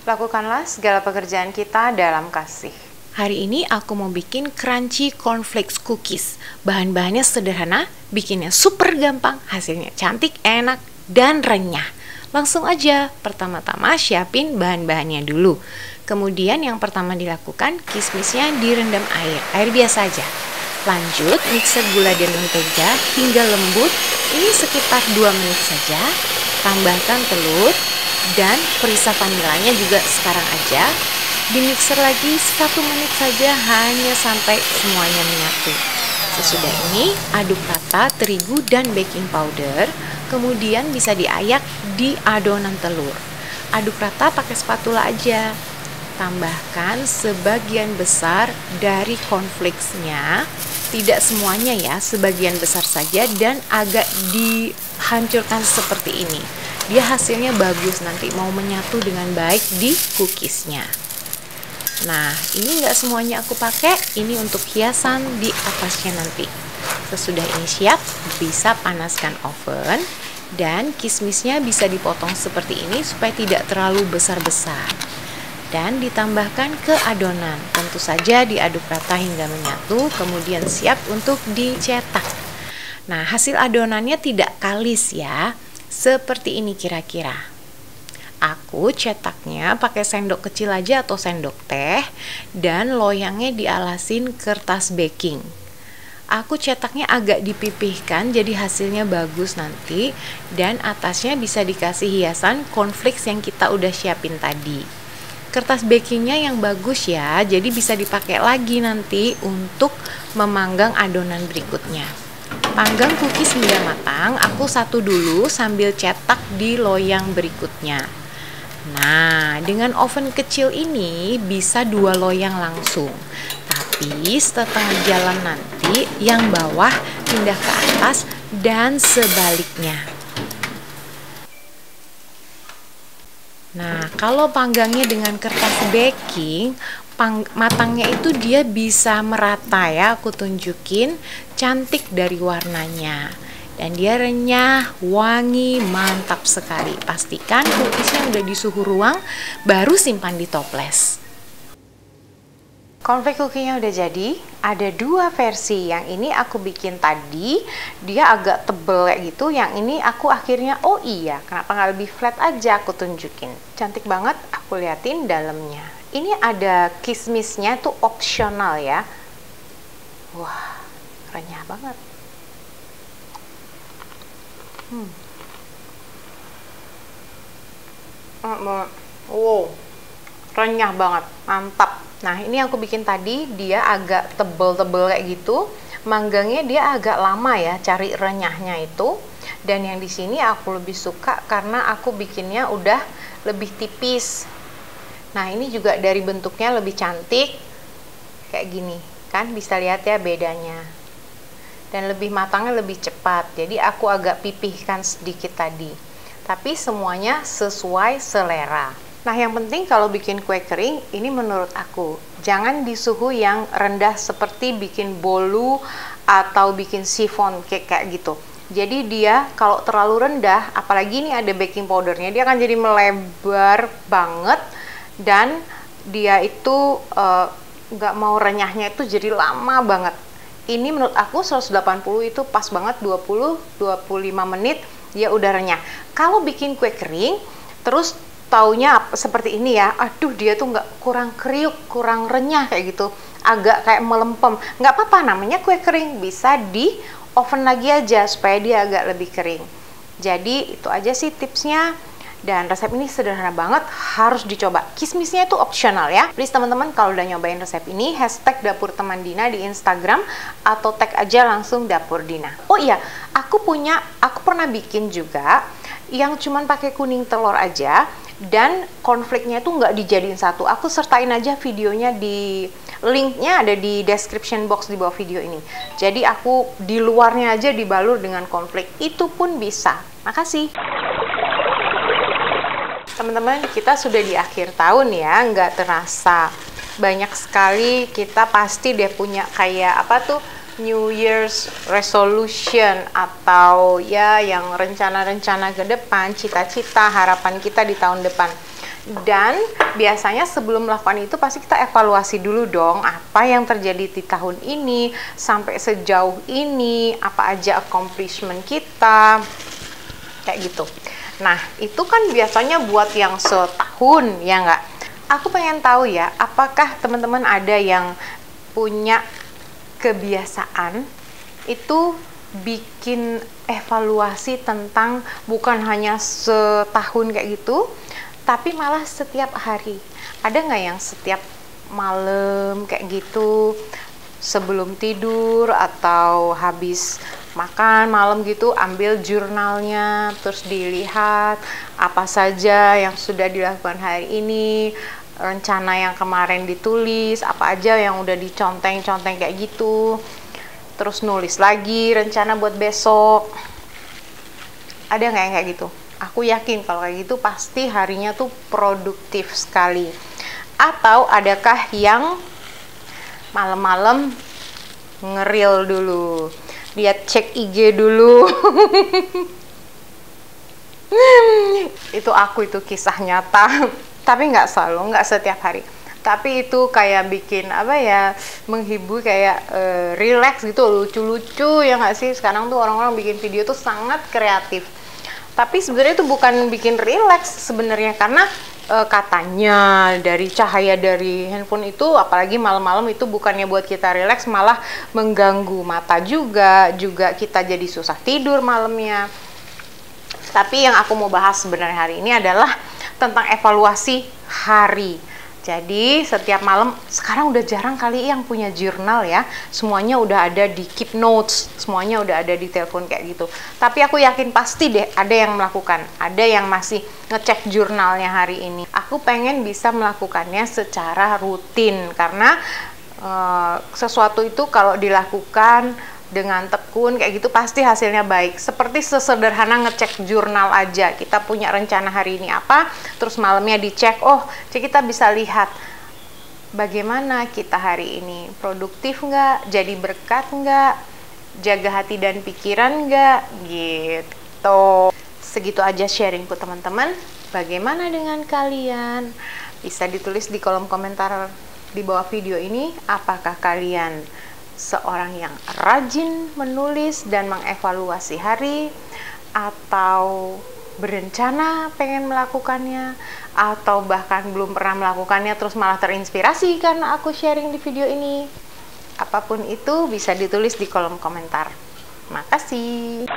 Lakukanlah segala pekerjaan kita dalam kasih. Hari ini aku mau bikin crunchy cornflakes cookies. Bahan-bahannya sederhana, bikinnya super gampang, hasilnya cantik, enak, dan renyah. Langsung aja, pertama-tama siapin bahan-bahannya dulu. Kemudian yang pertama dilakukan, kismisnya direndam air biasa aja. Lanjut, mixer gula dan mentega hingga lembut, ini sekitar 2 menit saja. Tambahkan telur dan perisa vanilanya juga sekarang aja. Di mixer lagi 1 menit saja hanya sampai semuanya menyatu. Sesudah ini aduk rata terigu dan baking powder, kemudian bisa diayak di adonan telur. Aduk rata pakai spatula aja. Tambahkan sebagian besar dari cornflakesnya, tidak semuanya ya, sebagian besar saja, dan agak dihancurkan seperti ini. Dia hasilnya bagus, nanti mau menyatu dengan baik di cookiesnya. Nah, ini nggak semuanya aku pakai, ini untuk hiasan di atasnya nanti. Sesudah ini siap, bisa panaskan oven, dan kismisnya bisa dipotong seperti ini supaya tidak terlalu besar-besar. Dan ditambahkan ke adonan, tentu saja diaduk rata hingga menyatu, kemudian siap untuk dicetak. Nah, hasil adonannya tidak kalis ya, seperti ini kira-kira. Aku cetaknya pakai sendok kecil aja atau sendok teh, dan loyangnya dialasin kertas baking. Aku cetaknya agak dipipihkan jadi hasilnya bagus nanti, dan atasnya bisa dikasih hiasan cornflakes yang kita udah siapin tadi. Kertas bakingnya yang bagus ya, jadi bisa dipakai lagi nanti untuk memanggang adonan berikutnya. Panggang cookies hingga matang, aku satu dulu sambil cetak di loyang berikutnya. Nah, dengan oven kecil ini bisa 2 loyang langsung. Tapi setengah jalan nanti yang bawah pindah ke atas dan sebaliknya. Nah, kalau panggangnya dengan kertas baking, matangnya itu dia bisa merata ya, aku tunjukin, cantik dari warnanya. Dan dia renyah, wangi, mantap sekali. Pastikan cookiesnya udah di suhu ruang, baru simpan di toples. Cornflake cookie-nya udah jadi, ada 2 versi. Yang ini aku bikin tadi, dia agak tebel kayak gitu. Yang ini aku akhirnya, oh iya, kenapa nggak lebih flat aja, aku tunjukin. Cantik banget, aku liatin dalamnya. Ini ada kismisnya tuh opsional ya. Wah, renyah banget. Wow, renyah banget, mantap. Nah, ini aku bikin tadi, dia agak tebel-tebel kayak gitu. Manggangnya dia agak lama ya, cari renyahnya itu. Dan yang di sini aku lebih suka karena aku bikinnya udah lebih tipis. Nah, ini juga dari bentuknya lebih cantik. Kayak gini, kan bisa lihat ya bedanya. Dan lebih matangnya lebih cepat. Jadi aku agak pipihkan sedikit tadi. Tapi semuanya sesuai selera. Nah, yang penting kalau bikin kue kering, ini menurut aku, jangan di suhu yang rendah seperti bikin bolu atau bikin chiffon cake kayak gitu. Jadi dia kalau terlalu rendah, apalagi ini ada baking powdernya, dia akan jadi melebar banget, dan dia itu nggak mau renyahnya itu jadi lama banget. Ini menurut aku 180 itu pas banget, 20-25 menit dia udah renyah. Kalau bikin kue kering, terus taunya seperti ini ya, aduh dia tuh kurang kriuk, kurang renyah kayak gitu, agak kayak melempem. Nggak apa-apa, namanya kue kering, bisa di oven lagi aja supaya dia agak lebih kering. Jadi itu aja sih tipsnya, dan resep ini sederhana banget, harus dicoba. Kismisnya itu opsional ya. Please teman-teman kalau udah nyobain resep ini, hashtag Dapur Teman Dina di Instagram, atau tag aja langsung Dapur Dina. Oh iya, aku pernah bikin juga yang cuman pakai kuning telur aja, dan cornflake-nya itu nggak dijadiin satu. Aku sertain aja videonya, di linknya ada di description box di bawah video ini. Jadi aku di luarnya aja dibalur dengan cornflake, itu pun bisa. Makasih. Teman-teman, kita sudah di akhir tahun ya, nggak terasa. Banyak sekali kita pasti deh punya kayak apa tuh, New Year's resolution, atau ya yang rencana-rencana ke depan, cita-cita, harapan kita di tahun depan. Dan biasanya sebelum melakukan itu pasti kita evaluasi dulu dong, apa yang terjadi di tahun ini, sampai sejauh ini, apa aja accomplishment kita, kayak gitu. Nah, itu kan biasanya buat yang setahun, ya nggak? Aku pengen tahu ya, apakah teman-teman ada yang punya kebiasaan itu bikin evaluasi tentang bukan hanya setahun kayak gitu, tapi malah setiap hari. Ada nggak yang setiap malam kayak gitu, sebelum tidur atau habis makan malam gitu, ambil jurnalnya, terus dilihat apa saja yang sudah dilakukan hari ini, rencana yang kemarin ditulis, apa aja yang udah diconteng-conteng kayak gitu, terus nulis lagi rencana buat besok. Ada nggak yang kayak gitu? Aku yakin kalau kayak gitu pasti harinya tuh produktif sekali. Atau adakah yang malam-malam ngeril dulu, lihat cek IG dulu. Itu aku, itu kisah nyata. Tapi nggak selalu, nggak setiap hari. Tapi itu kayak bikin apa ya, menghibur, kayak relax gitu, lucu-lucu ya nggak sih? Sekarang tuh orang-orang bikin video tuh sangat kreatif. Tapi sebenarnya itu bukan bikin relax sebenarnya, karena katanya dari cahaya dari handphone itu, apalagi malam-malam, itu bukannya buat kita relax, malah mengganggu mata juga kita jadi susah tidur malamnya. Tapi yang aku mau bahas sebenarnya hari ini adalah tentang evaluasi hari. Jadi setiap malam, sekarang udah jarang kali yang punya jurnal ya, semuanya udah ada di Keep Notes, semuanya udah ada di telepon kayak gitu. Tapi aku yakin pasti deh ada yang melakukan, ada yang masih ngecek jurnalnya hari ini. Aku pengen bisa melakukannya secara rutin, karena sesuatu itu kalau dilakukan dengan tekun kayak gitu pasti hasilnya baik. Seperti sesederhana ngecek jurnal aja, kita punya rencana hari ini apa, terus malamnya dicek, oh kita bisa lihat bagaimana kita hari ini, produktif nggak, jadi berkat nggak, jaga hati dan pikiran nggak, gitu. Segitu aja sharingku teman-teman. Bagaimana dengan kalian? Bisa ditulis di kolom komentar di bawah video ini, apakah kalian seorang yang rajin menulis dan mengevaluasi hari, atau berencana pengen melakukannya, atau bahkan belum pernah melakukannya terus malah terinspirasi karena aku sharing di video ini. Apapun itu bisa ditulis di kolom komentar. Makasih.